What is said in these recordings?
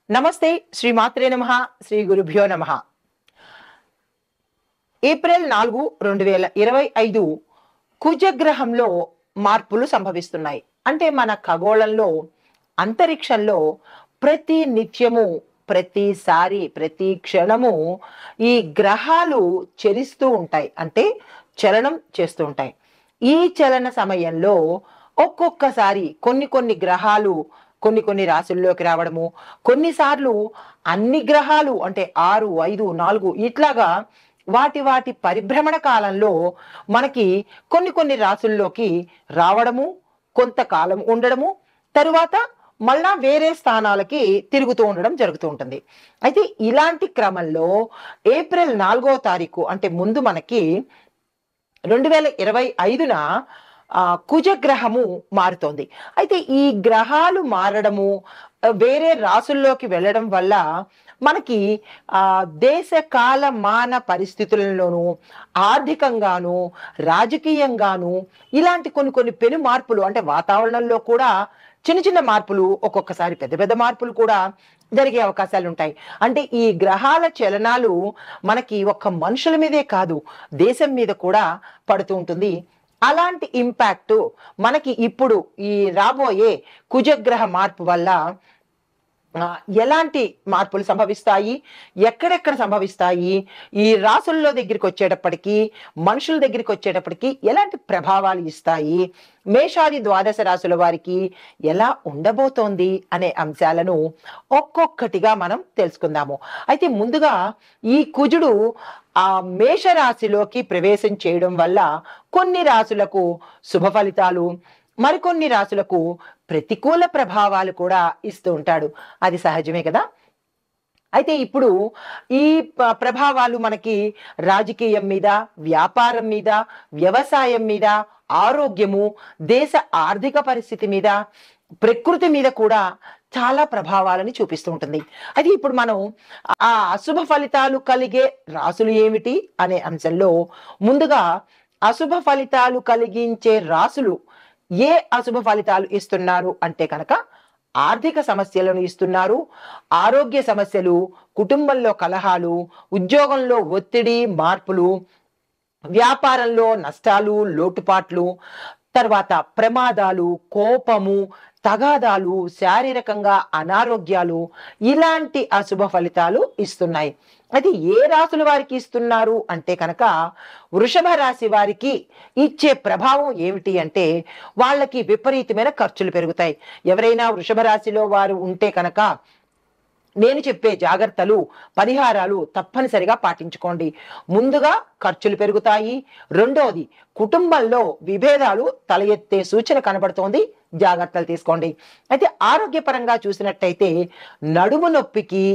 నమస్తే శ్రీ మాత్రే నమః శ్రీ గురుభ్యో నమః. ఏప్రిల్ 4, 2025 కుజగ్రహంలో మార్పులు సంభవిస్తున్నాయి. అంటే మన ఖగోళంలో అంతరిక్షంలో ప్రతి నిత్యము ప్రతిసారి ప్రతి క్షణము ఈ గ్రహాలు చలిస్తూ ఉంటాయి. అంటే చలనం చేస్తూ ఉంటాయి. ఈ చలన సమయంలో ఒక్కొక్కసారి కొన్ని గ్రహాలు కొన్ని రాశుల్లోకి రావడము, కొన్నిసార్లు అన్ని గ్రహాలు అంటే 6, 5, 4 ఇట్లాగా వాటి పరిభ్రమణ కాలంలో మనకి కొన్ని రాశుల్లోకి రావడము, కొంతకాలం ఉండడము, తరువాత మళ్ళా వేరే స్థానాలకి తిరుగుతూ ఉండడం జరుగుతూ ఉంటుంది. అయితే ఇలాంటి క్రమంలో ఏప్రిల్ 4వ తారీఖు అంటే ముందు మనకి 2025న కుజగ్రహము మారుతోంది. అయితే ఈ గ్రహాలు మారడము, వేరే రాసుల్లోకి వెళ్ళడం వల్ల మనకి దేశ కాల మాన పరిస్థితులలోనూ, ఆర్థికంగాను, రాజకీయంగాను ఇలాంటి కొన్ని పెను మార్పులు అంటే వాతావరణంలో కూడా చిన్న మార్పులు, ఒక్కొక్కసారి పెద్ద మార్పులు కూడా జరిగే అవకాశాలు ఉంటాయి. అంటే ఈ గ్రహాల చలనాలు మనకి ఒక్క మనుషుల మీదే కాదు, దేశం మీద కూడా పడుతూ ఉంటుంది. అలాంటి ఇంపాక్ట్ మనకి ఇప్పుడు ఈ రాబోయే కుజగ్రహ మార్పు వల్ల ఎలాంటి మార్పులు సంభవిస్తాయి, ఎక్కడెక్కడ సంభవిస్తాయి, ఈ రాసుల్లో దగ్గరికి వచ్చేటప్పటికి, మనుషుల దగ్గరికి వచ్చేటప్పటికి ఎలాంటి ప్రభావాలు ఇస్తాయి, మేషాది ద్వాదశ రాశుల వారికి ఎలా ఉండబోతోంది అనే అంశాలను ఒక్కొక్కటిగా మనం తెలుసుకుందాము. అయితే ముందుగా ఈ కుజుడు మేషరాశిలోకి ప్రవేశం చేయడం వల్ల కొన్ని రాశులకు శుభ ఫలితాలు, మరికొన్ని రాశులకు ప్రతికూల ప్రభావాలు కూడా ఇస్తూ ఉంటాడు. అది సహజమే కదా. అయితే ఇప్పుడు ఈ ప్రభావాలు మనకి రాజకీయం మీద, వ్యాపారం మీద, వ్యవసాయం మీద, ఆరోగ్యము, దేశ ఆర్థిక పరిస్థితి మీద, ప్రకృతి మీద కూడా చాలా ప్రభావాలని చూపిస్తూ ఉంటుంది. అయితే ఇప్పుడు మనం ఆ అశుభ ఫలితాలు కలిగే రాసులు ఏమిటి అనే అంశంలో ముందుగా అశుభ ఫలితాలు కలిగించే రాసులు ఏ అశుభ ఫలితాలు ఇస్తున్నారు అంటే కనుక ఆర్థిక సమస్యలను ఇస్తున్నారు, ఆరోగ్య సమస్యలు, కుటుంబంలో కలహాలు, ఉద్యోగంలో ఒత్తిడి, మార్పులు, వ్యాపారంలో నష్టాలు, లోటుపాట్లు, తర్వాత ప్రమాదాలు, కోపము, తగాదాలు, శారీరకంగా అనారోగ్యాలు ఇలాంటి అశుభ ఫలితాలు ఇస్తున్నాయి. అయితే ఏ రాశుల వారికి ఇస్తున్నారు అంటే కనుక వృషభ రాశి వారికి ఇచ్చే ప్రభావం ఏమిటి అంటే వాళ్ళకి విపరీతమైన ఖర్చులు పెరుగుతాయి. ఎవరైనా వృషభ రాశిలో వారు ఉంటే కనుక నేను చెప్పే జాగ్రత్తలు, పరిహారాలు తప్పనిసరిగా పాటించుకోండి. ముందుగా ఖర్చులు పెరుగుతాయి. రెండోది, కుటుంబంలో విభేదాలు తల ఎత్తే సూచన కనబడుతోంది, జాగ్రత్తలు తీసుకోండి. అయితే ఆరోగ్యపరంగా చూసినట్టయితే నడుము నొప్పికి,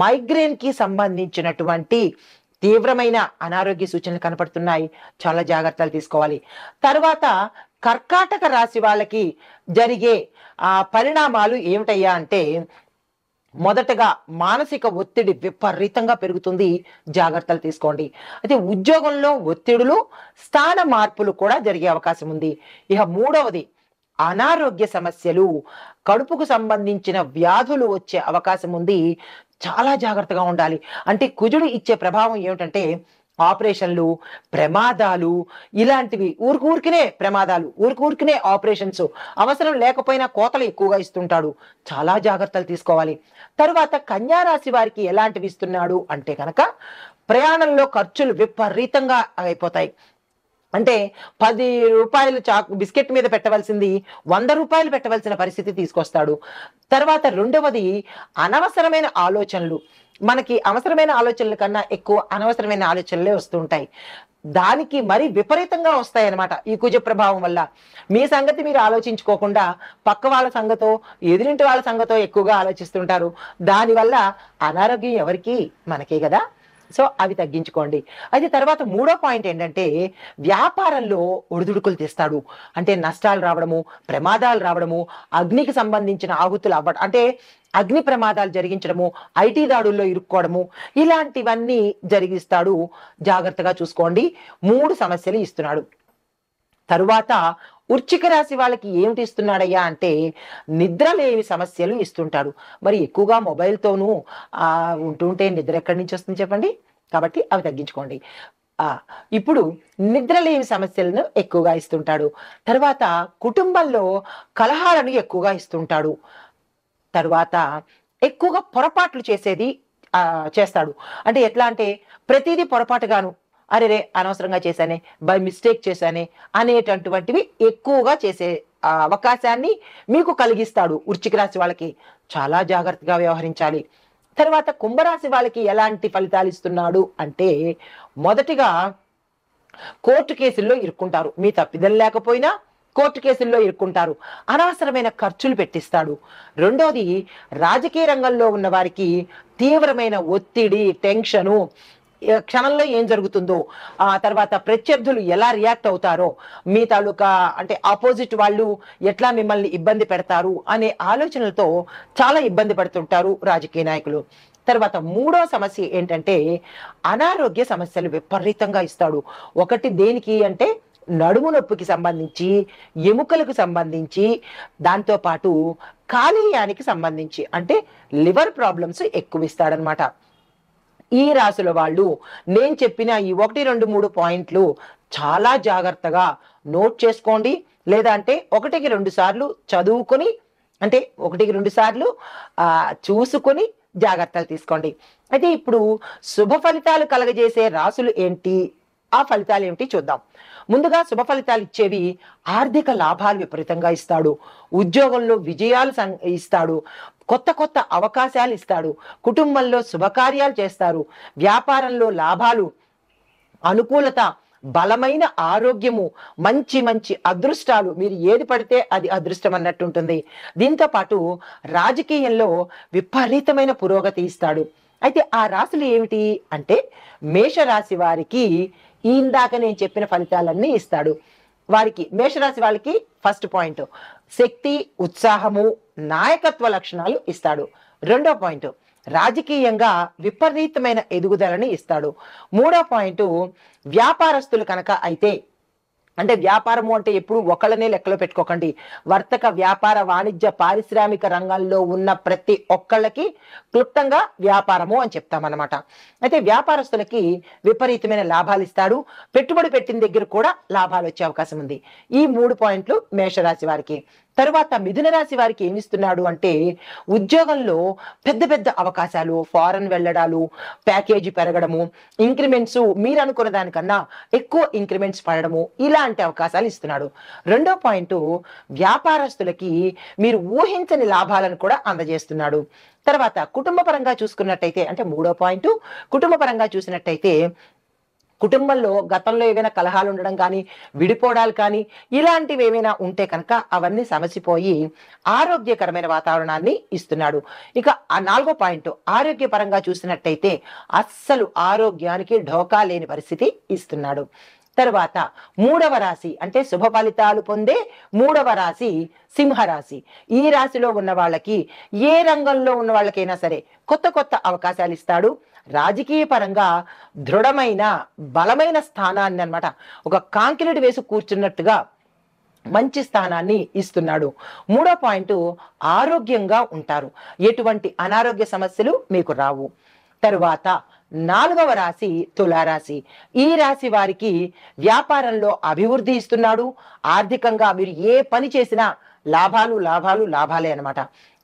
మైగ్రేన్ కి సంబంధించినటువంటి తీవ్రమైన అనారోగ్య సూచనలు కనపడుతున్నాయి, చాలా జాగ్రత్తలు తీసుకోవాలి. తర్వాత కర్కాటక రాశి వాళ్ళకి జరిగే పరిణామాలు ఏమిటయ్యా అంటే మొదటగా మానసిక ఒత్తిడి విపరీతంగా పెరుగుతుంది, జాగ్రత్తలు తీసుకోండి. అయితే ఉద్యోగంలో ఒత్తిడులు, స్థాన మార్పులు కూడా జరిగే అవకాశం ఉంది. ఇక మూడవది అనారోగ్య సమస్యలు, కడుపుకు సంబంధించిన వ్యాధులు వచ్చే అవకాశం ఉంది, చాలా జాగ్రత్తగా ఉండాలి. అంటే కుజుడు ఇచ్చే ప్రభావం ఏమిటంటే ఆపరేషన్లు, ప్రమాదాలు ఇలాంటివి, ఊరికినే ప్రమాదాలు, ఊరికినే ఆపరేషన్స్, అవసరం లేకపోయినా కోతలు ఎక్కువగా ఇస్తుంటాడు, చాలా జాగ్రత్తలు తీసుకోవాలి. తరువాత కన్యా రాశి వారికి ఎలాంటివి ఇస్తున్నాడు అంటే కనుక ప్రయాణంలో ఖర్చులు విపరీతంగా అయిపోతాయి. అంటే 10 రూపాయలు బిస్కెట్ మీద పెట్టవలసింది 100 రూపాయలు పెట్టవలసిన పరిస్థితి తీసుకొస్తాడు. తర్వాత రెండవది అనవసరమైన ఆలోచనలు, మనకి అవసరమైన ఆలోచనల కన్నా ఎక్కువ అనవసరమైన ఆలోచనలే వస్తూ ఉంటాయి. దానికి మరి విపరీతంగా వస్తాయి అన్నమాట ఈ కుజ ప్రభావం వల్ల. మీ సంగతి మీరు ఆలోచించుకోకుండా పక్క వాళ్ళ సంగతో, ఎదురింటి వాళ్ళ సంగతో ఎక్కువగా ఆలోచిస్తుంటారు. దానివల్ల అనారోగ్యం ఎవరికి? మనకే కదా. సో అవి తగ్గించుకోండి. అయితే తర్వాత మూడో పాయింట్ ఏంటంటే వ్యాపారంలో ఒడిదుడుకులు తెస్తాడు. అంటే నష్టాలు రావడము, ప్రమాదాలు రావడము, అగ్నికి సంబంధించిన ఆహుతులు అవ్వడం, అంటే అగ్ని ప్రమాదాలు జరిగించడము, ఐటీ దాడుల్లో ఇరుక్కోవడము ఇలాంటివన్నీ జరిగిస్తాడు, జాగ్రత్తగా చూసుకోండి. 3 సమస్యలు ఇస్తున్నాడు. తరువాత వృశ్చిక రాశి వాళ్ళకి ఏమిటి ఇస్తున్నాడయ్యా అంటే నిద్రలేని సమస్యలు ఇస్తుంటాడు. మరి ఎక్కువగా మొబైల్‌తోనూ ఉంటుంటే నిద్ర ఎక్కడి నుంచి వస్తుంది చెప్పండి? కాబట్టి అవి తగ్గించుకోండి. ఆ! ఇప్పుడు నిద్రలేని సమస్యలను ఎక్కువగా ఇస్తుంటాడు. తర్వాత కుటుంబంలో కలహాలను ఎక్కువగా ఇస్తుంటాడు. తరువాత ఎక్కువగా పొరపాట్లు చేస్తాడు. అంటే ఎట్లా అంటే ప్రతీదీ పొరపాటుగాను, అరెరే! అనవసరంగా చేశానే, బై మిస్టేక్ చేశానే అనేటటువంటివి ఎక్కువగా చేసే అవకాశాన్ని మీకు కలిగిస్తాడు. వృశ్చిక రాశి వాళ్ళకి చాలా జాగ్రత్తగా వ్యవహరించాలి. తర్వాత కుంభరాశి వాళ్ళకి ఎలాంటి ఫలితాలు ఇస్తున్నాడు అంటే, మొదటిగా కోర్టు కేసుల్లో ఇరుక్కుంటారు. మీ తప్పిదం లేకపోయినా కోర్టు కేసుల్లో ఇరుక్కుంటారు. అనవసరమైన ఖర్చులు పెట్టిస్తాడు. రెండోది, రాజకీయ రంగంలో ఉన్న వారికి తీవ్రమైన ఒత్తిడి, టెన్షను, క్షణంలో ఏం జరుగుతుందో, ఆ తర్వాత ప్రత్యర్థులు ఎలా రియాక్ట్ అవుతారో, మీ తాలూకా అంటే ఆపోజిట్ వాళ్ళు ఎట్లా మిమ్మల్ని ఇబ్బంది పెడతారు అనే ఆలోచనలతో చాలా ఇబ్బంది పడుతుంటారు రాజకీయ నాయకులు. తర్వాత మూడో సమస్య ఏంటంటే అనారోగ్య సమస్యలు విపరీతంగా ఇస్తాడు. ఒకటి దేనికి అంటే నడుము నొప్పికి సంబంధించి, ఎముకలకు సంబంధించి, దాంతో పాటు కాలేయానికి సంబంధించి అంటే లివర్ ప్రాబ్లమ్స్ ఎక్కువ ఇస్తాడనమాట. ఈ రాశుల వాళ్ళు నేను చెప్పిన ఈ 1, 2, 3 పాయింట్లు చాలా జాగ్రత్తగా నోట్ చేసుకోండి. లేదా అంటే 1కి 2 సార్లు చదువుకొని, అంటే 1కి 2 సార్లు చూసుకొని జాగ్రత్తలు తీసుకోండి. అయితే ఇప్పుడు శుభ ఫలితాలు కలగజేసే రాశులు ఏంటి, ఆ ఫలితాలు ఏమిటి చూద్దాం. ముందుగా శుభ ఫలితాలు ఇచ్చేవి ఆర్థిక లాభాలు విపరీతంగా ఇస్తాడు. ఉద్యోగంలో విజయాలు ఇస్తాడు. కొత్త కొత్త అవకాశాలు ఇస్తాడు. కుటుంబంలో శుభకార్యాలు చేస్తారు. వ్యాపారంలో లాభాలు, అనుకూలత, బలమైన ఆరోగ్యము, మంచి మంచి అదృష్టాలు, మీరు ఏది పడితే అది అదృష్టం అన్నట్టు ఉంటుంది. దీంతో పాటు రాజకీయంలో విపరీతమైన పురోగతి ఇస్తాడు. అయితే ఆ రాశులు ఏమిటి అంటే మేషరాశి వారికి ఇందాక నేను చెప్పిన ఫలితాలన్నీ ఇస్తాడు. వారికి మేషరాశి వాళ్ళకి ఫస్ట్ పాయింట్ శక్తి, ఉత్సాహము, నాయకత్వ లక్షణాలు ఇస్తాడు. రెండో పాయింట్ రాజకీయంగా విపరీతమైన ఎదుగుదలని ఇస్తాడు. మూడో పాయింట్ వ్యాపారస్తులు కనుక అయితే, అంటే వ్యాపారము అంటే ఎప్పుడు ఒకళ్ళనే లెక్కలో పెట్టుకోకండి. వర్తక, వ్యాపార, వాణిజ్య, పారిశ్రామిక రంగంలో ఉన్న ప్రతి ఒక్కళ్ళకి క్లుప్తంగా వ్యాపారము అని చెప్తామన్నమాట. అయితే వ్యాపారస్తులకి విపరీతమైన లాభాలు ఇస్తాడు. పెట్టుబడి పెట్టిన దగ్గర కూడా లాభాలు వచ్చే అవకాశం ఉంది. ఈ 3 పాయింట్లు మేషరాశి వారికి. తరువాత మిథున రాశి వారికి ఏమిస్తున్నాడు అంటే ఉద్యోగంలో పెద్ద పెద్ద అవకాశాలు, ఫారెన్ వెళ్ళడాలు, ప్యాకేజీ పెరగడము, ఇంక్రిమెంట్స్ మీరు అనుకున్న దానికన్నా ఎక్కువ ఇంక్రిమెంట్స్ పడడము, ఇలాంటి అవకాశాలు ఇస్తున్నాడు. రెండో పాయింట్ వ్యాపారస్తులకి మీరు ఊహించని లాభాలను కూడా అందజేస్తున్నాడు. తర్వాత కుటుంబ పరంగా చూసుకున్నట్టయితే, అంటే మూడో పాయింట్ కుటుంబ పరంగా చూసినట్టయితే కుటుంబంలో గతంలో ఏవైనా కలహాలు ఉండడం కానీ, విడిపోవడాలు కానీ, ఇలాంటివి ఏమైనా ఉంటే కనుక అవన్నీ సమసిపోయి ఆరోగ్యకరమైన వాతావరణాన్ని ఇస్తున్నాడు. ఇక ఆ 4వ పాయింట్ ఆరోగ్యపరంగా చూసినట్టయితే అస్సలు ఆరోగ్యానికి ఢోకా లేని పరిస్థితి ఇస్తున్నాడు. తర్వాత 3వ రాశి అంటే శుభ ఫలితాలు పొందే 3వ రాశి సింహరాశి. ఈ రాశిలో ఉన్న వాళ్ళకి ఏ రంగంలో ఉన్న వాళ్ళకైనా సరే కొత్త కొత్త అవకాశాలు ఇస్తాడు. రాజకీయ పరంగా దృఢమైన, బలమైన స్థానాన్ని అన్నమాట, ఒక కాంక్రీట్ వేసి కూర్చున్నట్టుగా మంచి స్థానాన్ని ఇస్తున్నాడు. మూడో పాయింట్ ఆరోగ్యంగా ఉంటారు. ఎటువంటి అనారోగ్య సమస్యలు మీకు రావు. తరువాత 4వ రాశి తులారాశి. ఈ రాశి వారికి వ్యాపారంలో అభివృద్ధి ఇస్తున్నాడు. ఆర్థికంగా మీరు ఏ పని చేసినా లాభాలు లాభాలు లాభాలే అనమాట.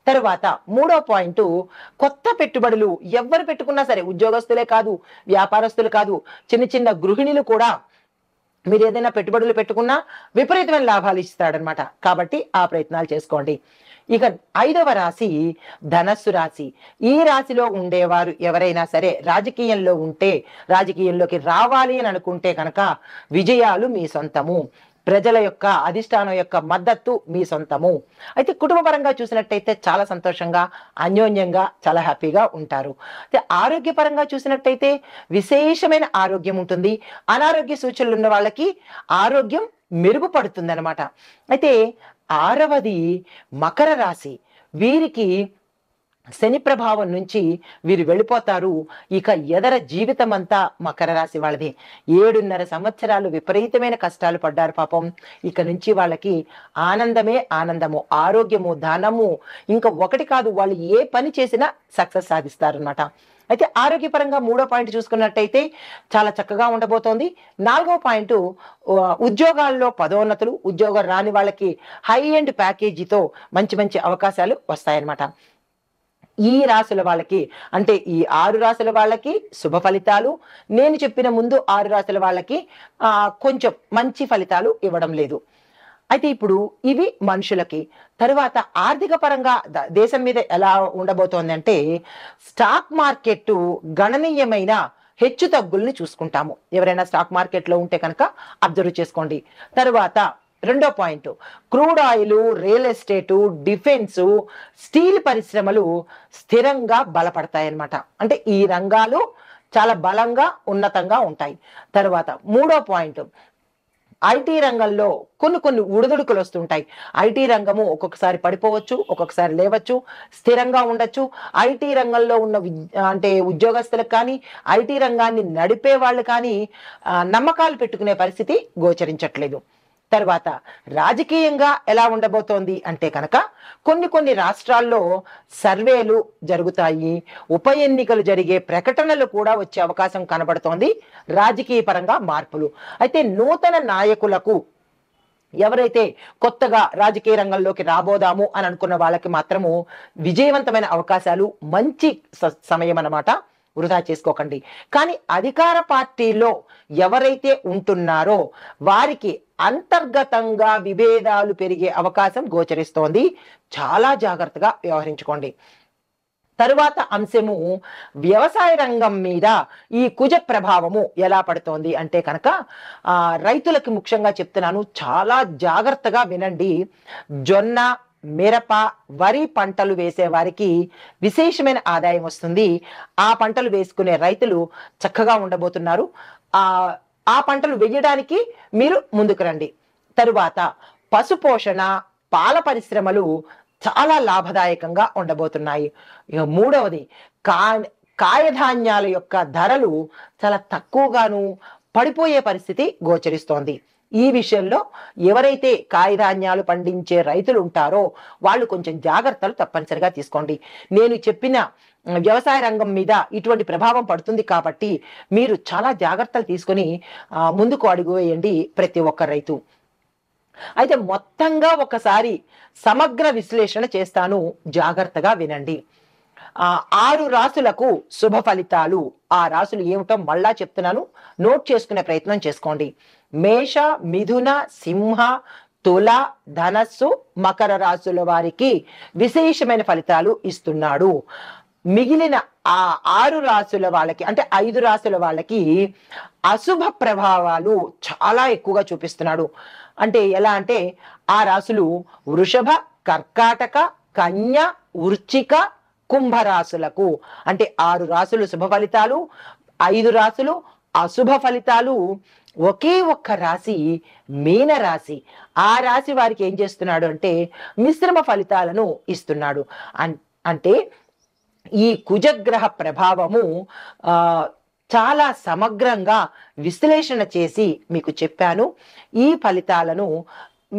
తరువాత 3వ పాయింట్ కొత్త పెట్టుబడులు ఎవరు పెట్టుకున్నా సరే, ఉద్యోగస్తులే కాదు, వ్యాపారస్తులు కాదు, చిన్న చిన్న గృహిణులు కూడా మీరు ఏదైనా పెట్టుబడులు పెట్టుకున్నా విపరీతమైన లాభాలు ఇస్తాడనమాట. కాబట్టి ఆ ప్రయత్నాలు చేసుకోండి. ఇక 5వ రాశి ధనస్సు రాశి. ఈ రాశిలో ఉండేవారు ఎవరైనా సరే రాజకీయంలో ఉంటే, రాజకీయంలోకి రావాలి అని అనుకుంటే కనుక విజయాలు మీ సొంతము. ప్రజల యొక్క అధిష్టానం యొక్క మద్దతు మీ సొంతము. అయితే కుటుంబ పరంగా చూసినట్టయితే చాలా సంతోషంగా, అన్యోన్యంగా, చాలా హ్యాపీగా ఉంటారు. అయితే ఆరోగ్యపరంగా చూసినట్టయితే విశేషమైన ఆరోగ్యం ఉంటుంది. అనారోగ్య సూచనలు ఉన్న వాళ్ళకి ఆరోగ్యం మెరుగుపడుతుంది అనమాట. అయితే 6వది మకర రాశి. వీరికి శని ప్రభావం నుంచి వీరు వెళ్ళిపోతారు. ఇక ఎదర జీవితం అంతా మకర రాశి వాళ్ళది. 7.5 సంవత్సరాలు విపరీతమైన కష్టాలు పడ్డారు పాపం. ఇక నుంచి వాళ్ళకి ఆనందమే ఆనందము, ఆరోగ్యము, ధనము, ఇంకా ఒకటి కాదు, వాళ్ళు ఏ పని చేసినా సక్సెస్ సాధిస్తారనమాట. అయితే ఆరోగ్యపరంగా 3వ పాయింట్ చూసుకున్నట్టయితే చాలా చక్కగా ఉండబోతోంది. 4వ పాయింట్ ఉద్యోగాల్లో పదోన్నతులు, ఉద్యోగం రాని వాళ్ళకి హై ఎండ్ ప్యాకేజీతో మంచి మంచి అవకాశాలు వస్తాయన్నమాట. ఈ రాశుల వాళ్ళకి, అంటే ఈ 6 రాశుల వాళ్ళకి శుభ ఫలితాలు. నేను చెప్పిన ముందు 6 రాశుల వాళ్ళకి కొంచెం మంచి ఫలితాలు ఇవ్వడం లేదు. అయితే ఇప్పుడు ఇవి మనుషులకి. తరువాత ఆర్థిక పరంగా దేశం మీద ఎలా ఉండబోతోంది అంటే, స్టాక్ మార్కెట్ గణనీయమైన హెచ్చు తగ్గుల్ని చూసుకుంటాము. ఎవరైనా స్టాక్ మార్కెట్లో ఉంటే కనుక అబ్జర్వ్ చేసుకోండి. తరువాత 2వ point, crude oil, real estate, defence, steel పరిశ్రమలు స్థిరంగా బలపడతాయి అన్నమాట. అంటే ఈ రంగాలు చాలా బలంగా ఉన్నతంగా ఉంటాయి. తర్వాత 3వ పాయింట్, ఐటీ రంగంలో కొన్ని ఉడుదుడుకులు వస్తుంటాయి. ఐటీ రంగము ఒక్కొక్కసారి పడిపోవచ్చు, ఒక్కొక్కసారి లేవచ్చు, స్థిరంగా ఉండొచ్చు. ఐటీ రంగంలో ఉన్న అంటే ఉద్యోగస్తులకు కానీ, ఐటీ రంగాన్ని నడిపే వాళ్ళు కానీ నమ్మకాలు పెట్టుకునే పరిస్థితి గోచరించట్లేదు. తర్వాత రాజకీయంగా ఎలా ఉండబోతోంది అంటే కనుక, కొన్ని రాష్ట్రాల్లో సర్వేలు జరుగుతాయి, ఉప ఎన్నికలు జరిగే ప్రకటనలు కూడా వచ్చే అవకాశం కనబడుతోంది. రాజకీయ పరంగా మార్పులు. అయితే నూతన నాయకులకు, ఎవరైతే కొత్తగా రాజకీయ రంగంలోకి రాబోదాము అని అనుకున్న వాళ్ళకి మాత్రము విజయవంతమైన అవకాశాలు, మంచి సమయం అన్నమాట. వృధా చేసుకోకండి. కానీ అధికార పార్టీలో ఎవరైతే ఉంటున్నారో వారికి అంతర్గతంగా విభేదాలు పెరిగే అవకాశం గోచరిస్తోంది. చాలా జాగ్రత్తగా వ్యవహరించుకోండి. తరువాత అంశము, వ్యవసాయ రంగం మీద ఈ కుజ ప్రభావము ఎలా పడుతోంది అంటే కనుక, రైతులకి ముఖ్యంగా చెప్తున్నాను, చాలా జాగ్రత్తగా వినండి. జొన్న, మిరప, వరి పంటలు వేసే వారికి విశేషమైన ఆదాయం వస్తుంది. ఆ పంటలు వేసుకునే రైతులు చక్కగా ఉండబోతున్నారు. ఆ పంటలు వేయడానికి మీరు ముందుకు రండి. తరువాత పశుపోషణ, పాల పరిశ్రమలు చాలా లాభదాయకంగా ఉండబోతున్నాయి. ఇక 3వది, కాయధాన్యాల యొక్క ధరలు చాలా తక్కువగాను పడిపోయే పరిస్థితి గోచరిస్తోంది. ఈ విషయంలో ఎవరైతే కాయధాన్యాలు పండించే రైతులు ఉంటారో వాళ్ళు కొంచెం జాగ్రత్తలు తప్పనిసరిగా తీసుకోండి. నేను చెప్పిన వ్యవసాయ రంగం మీద ఇటువంటి ప్రభావం పడుతుంది కాబట్టి మీరు చాలా జాగ్రత్తలు తీసుకొని ముందుకు అడుగు వేయండి ప్రతి ఒక్క రైతు. అయితే మొత్తంగా ఒకసారి సమగ్ర విశ్లేషణ చేస్తాను, జాగ్రత్తగా వినండి. 6 రాశులకు శుభ ఫలితాలు. ఆ రాశులు ఏమిటో మళ్ళా చెప్తున్నాను, నోట్ చేసుకునే ప్రయత్నం చేసుకోండి. మేష, మిథున, సింహ, తుల, ధనస్సు, మకర రాశుల వారికి విశేషమైన ఫలితాలు ఇస్తున్నాడు. మిగిలిన ఆ 6 రాశుల వాళ్ళకి, అంటే 5 రాశుల వాళ్ళకి అశుభ ప్రభావాలు చాలా ఎక్కువగా చూపిస్తున్నాడు. అంటే ఎలా అంటే, ఆ రాశులు వృషభ, కర్కాటక, కన్య, వృశ్చిక, కుంభరాశులకు, అంటే 6 రాశులు శుభ ఫలితాలు, 5 రాశులు అశుభ ఫలితాలు. ఒకే ఒక్క రాశి మీన రాశి, ఆ రాశి వారికి ఏం చేస్తున్నాడు అంటే మిశ్రమ ఫలితాలను ఇస్తున్నాడు. అంటే ఈ కుజగ్రహ ప్రభావము చాలా సమగ్రంగా విశ్లేషణ చేసి మీకు చెప్పాను. ఈ ఫలితాలను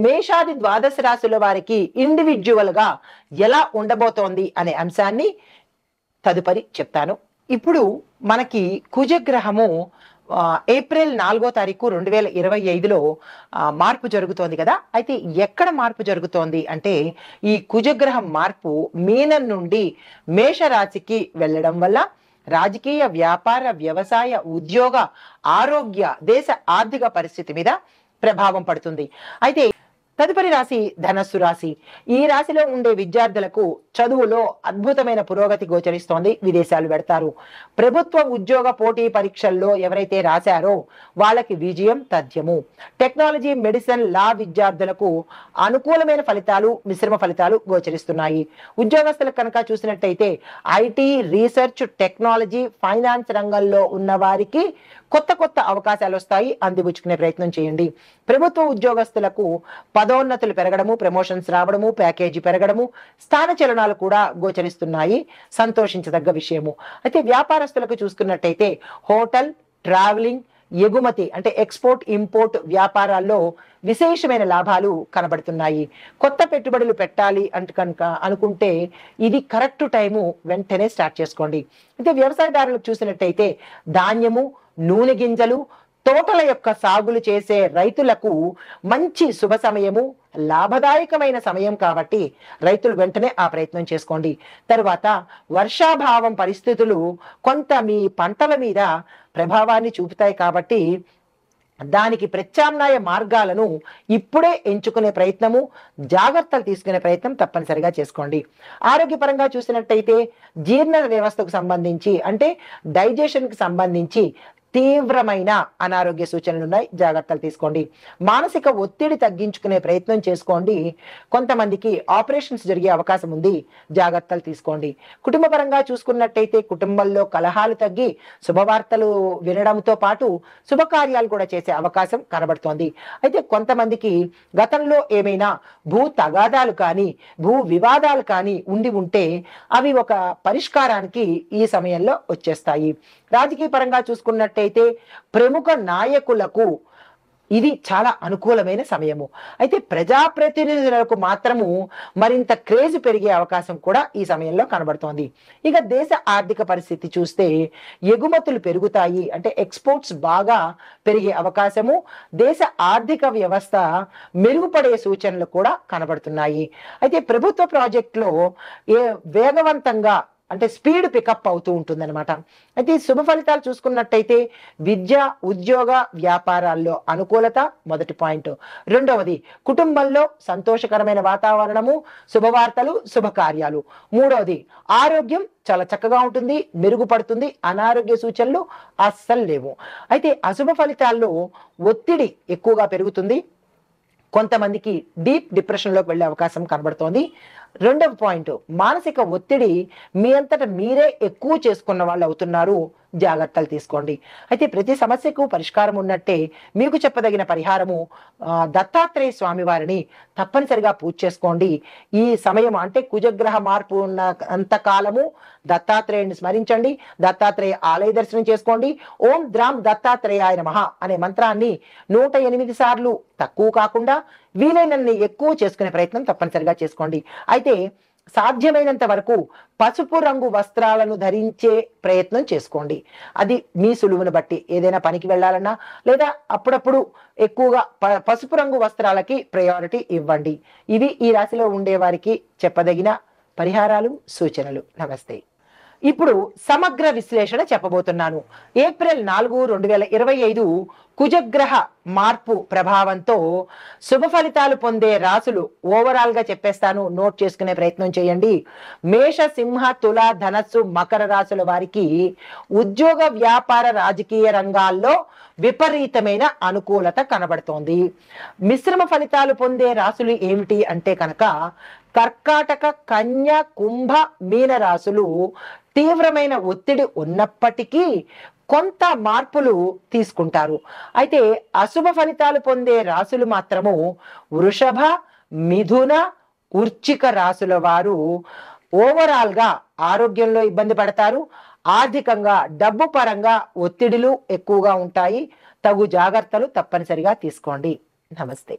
మేషాది ద్వాదశ రాశుల వారికి ఇండివిడ్యువల్ గా ఎలా ఉండబోతోంది అనే అంశాన్ని తదుపరి చెప్తాను. ఇప్పుడు మనకి కుజగ్రహము ఏప్రిల్ 4వ తారీఖు 2025లో మార్పు జరుగుతోంది కదా. అయితే ఎక్కడ మార్పు జరుగుతోంది అంటే, ఈ కుజగ్రహం మార్పు మీనం నుండి మేషరాశికి వెళ్ళడం వల్ల రాజకీయ, వ్యాపార, వ్యవసాయ, ఉద్యోగ, ఆరోగ్య, దేశ ఆర్థిక పరిస్థితి మీద ప్రభావం పడుతుంది. అయితే తదుపరి రాశి ధనస్సు రాశి. ఈ రాశిలో ఉండే విద్యార్థులకు చదువులో అద్భుతమైన పురోగతి గోచరిస్తోంది. విదేశాలు పెడతారు. ప్రభుత్వ ఉద్యోగ పోటీ పరీక్షల్లో ఎవరైతే రాశారో వాళ్ళకి విజయం తథ్యము. టెక్నాలజీ, మెడిసిన్, లా విద్యార్థులకు అనుకూలమైన ఫలితాలు, మిశ్రమ ఫలితాలు గోచరిస్తున్నాయి. ఉద్యోగస్తులకు కనుక చూసినట్టయితే ఐటీ, రీసెర్చ్, టెక్నాలజీ, ఫైనాన్స్ రంగంలో ఉన్న వారికి కొత్త అవకాశాలు వస్తాయి, అందిపుచ్చుకునే ప్రయత్నం చేయండి. ప్రభుత్వ ఉద్యోగస్తులకు పదోన్నతులు పెరగడము, ప్రమోషన్స్ రావడము, ప్యాకేజీ పెరగడము, స్థాన చలనాలు ఫలితాలు కూడా గోచరిస్తున్నాయి, సంతోషించదగ్గ విషయము. అయితే వ్యాపారస్తులకు చూసుకున్నట్టయితే హోటల్, ట్రావెలింగ్, ఎగుమతి అంటే ఎక్స్పోర్ట్ ఇంపోర్ట్ వ్యాపారాల్లో విశేషమైన లాభాలు కనబడుతున్నాయి. కొత్త పెట్టుబడులు పెట్టాలి అంటే కనుక అనుకుంటే ఇది కరెక్ట్ టైము, వెంటనే స్టార్ట్ చేసుకోండి. అయితే వ్యవసాయదారులకు చూసినట్టయితే ధాన్యము, నూనె గింజలు, తోటల యొక్క సాగులు చేసే రైతులకు మంచి శుభ సమయము, లాభదాయకమైన సమయం కాబట్టి రైతులు వెంటనే ఆ ప్రయత్నం చేసుకోండి. తరువాత వర్షాభావం పరిస్థితులు కొంత మీ పంటల మీద ప్రభావాన్ని చూపుతాయి కాబట్టి దానికి ప్రత్యామ్నాయ మార్గాలను ఇప్పుడే ఎంచుకునే ప్రయత్నము, జాగ్రత్తలు తీసుకునే ప్రయత్నం తప్పనిసరిగా చేసుకోండి. ఆరోగ్యపరంగా చూసినట్టయితే జీర్ణ వ్యవస్థకు సంబంధించి అంటే డైజెషన్కి సంబంధించి తీవ్రమైన అనారోగ్య సూచనలు ఉన్నాయి, జాగ్రత్తలు తీసుకోండి. మానసిక ఒత్తిడి తగ్గించుకునే ప్రయత్నం చేసుకోండి. కొంతమందికి ఆపరేషన్స్ జరిగే అవకాశం ఉంది, జాగ్రత్తలు తీసుకోండి. కుటుంబ పరంగా చూసుకున్నట్టయితే కుటుంబంలో కలహాలు తగ్గి శుభవార్తలు వినడంతో పాటు శుభకార్యాలు కూడా చేసే అవకాశం కనబడుతోంది. అయితే కొంతమందికి గతంలో ఏమైనా భూ తగాదాలు కానీ భూ వివాదాలు కానీ ఉంటే అవి ఒక పరిష్కారానికి ఈ సమయంలో వచ్చేస్తాయి. రాజకీయ పరంగా చూసుకున్నట్టయితే ప్రముఖ నాయకులకు ఇది చాలా అనుకూలమైన సమయము. అయితే ప్రజాప్రతినిధులకు మాత్రము మరింత క్రేజ్ పెరిగే అవకాశం కూడా ఈ సమయంలో కనబడుతోంది. ఇక దేశ ఆర్థిక పరిస్థితి చూస్తే ఎగుమతులు పెరుగుతాయి, అంటే ఎక్స్పోర్ట్స్ బాగా పెరిగే అవకాశము, దేశ ఆర్థిక వ్యవస్థ మెరుగుపడే సూచనలు కూడా కనబడుతున్నాయి. అయితే ప్రభుత్వ ప్రాజెక్టులో వేగవంతంగా అంటే స్పీడ్ పికప్ అవుతూ ఉంటుందన్నమాట. అయితే శుభ ఫలితాలు చూసుకున్నట్టయితే విద్య, ఉద్యోగ, వ్యాపారాల్లో అనుకూలత మొదటి పాయింట్. రెండవది కుటుంబంలో సంతోషకరమైన వాతావరణము, శుభవార్తలు, శుభకార్యాలు. మూడవది ఆరోగ్యం చాలా చక్కగా ఉంటుంది, మెరుగుపడుతుంది, అనారోగ్య సూచనలు అస్సలు లేవు. అయితే అశుభ ఫలితాల్లో ఒత్తిడి ఎక్కువగా పెరుగుతుంది, కొంతమందికి డీప్ డిప్రెషన్లోకి వెళ్ళే అవకాశం కనబడుతోంది. రెండవ పాయింట్ మానసిక ఒత్తిడి మీ అంతట మీరే ఎక్కువ చేసుకున్న వాళ్ళు అవుతున్నారు, జాగ్రత్తలు తీసుకోండి. అయితే ప్రతి సమస్యకు పరిష్కారం ఉన్నట్టే మీకు చెప్పదగిన పరిహారము దత్తాత్రేయ స్వామి వారిని తప్పనిసరిగా పూజ చేసుకోండి. ఈ సమయం అంటే కుజగ్రహ మార్పు ఉన్న అంతకాలము దత్తాత్రేయుని స్మరించండి, దత్తాత్రేయ ఆలయ దర్శనం చేసుకోండి. ఓం ద్రాం దత్తాత్రేయాయ నమః అనే మంత్రాన్ని 108 సార్లు తక్కువ కాకుండా వీలైనన్ని ఎక్కువ చేసుకునే ప్రయత్నం తప్పనిసరిగా చేసుకోండి. అయితే సాధ్యమైనంత వరకు పసుపు రంగు వస్త్రాలను ధరించే ప్రయత్నం చేసుకోండి. అది మీ సులువును బట్టి ఏదైనా పనికి వెళ్ళాలన్నా లేదా అప్పుడప్పుడు ఎక్కువగా పసుపు రంగు వస్త్రాలకి ప్రయారిటీ ఇవ్వండి. ఇవి ఈ రాశిలో ఉండే వారికి చెప్పదగిన పరిహారాలు, సూచనలు. నమస్తే. ఇప్పుడు సమగ్ర విశ్లేషణ చెప్పబోతున్నాను. ఏప్రిల్ 4, 2025 కుజగ్రహ మార్పు ప్రభావంతో శుభ ఫలితాలు పొందే రాసులు ఓవరాల్ గా చెప్పేస్తాను, నోట్ చేసుకునే ప్రయత్నం చేయండి. మేష, సింహ, తుల, ధనస్సు, మకర రాసుల వారికి ఉద్యోగ, వ్యాపార, రాజకీయ రంగాల్లో విపరీతమైన అనుకూలత కనబడుతోంది. మిశ్రమ ఫలితాలు పొందే రాసులు ఏమిటి అంటే కనుక కర్కాటక, కన్య, కుంభ, మీన రాసులు తీవ్రమైన ఒత్తిడి ఉన్నప్పటికీ కొంత మార్పులు తీసుకుంటారు. అయితే అశుభ ఫలితాలు పొందే రాసులు మాత్రము వృషభ, మిథున, వృశ్చిక రాసుల వారు ఓవరాల్ గా ఆరోగ్యంలో ఇబ్బంది పడతారు. ఆర్థికంగా, డబ్బు పరంగా ఒత్తిడులు ఎక్కువగా ఉంటాయి. తగు జాగ్రత్తలు తప్పనిసరిగా తీసుకోండి. నమస్తే.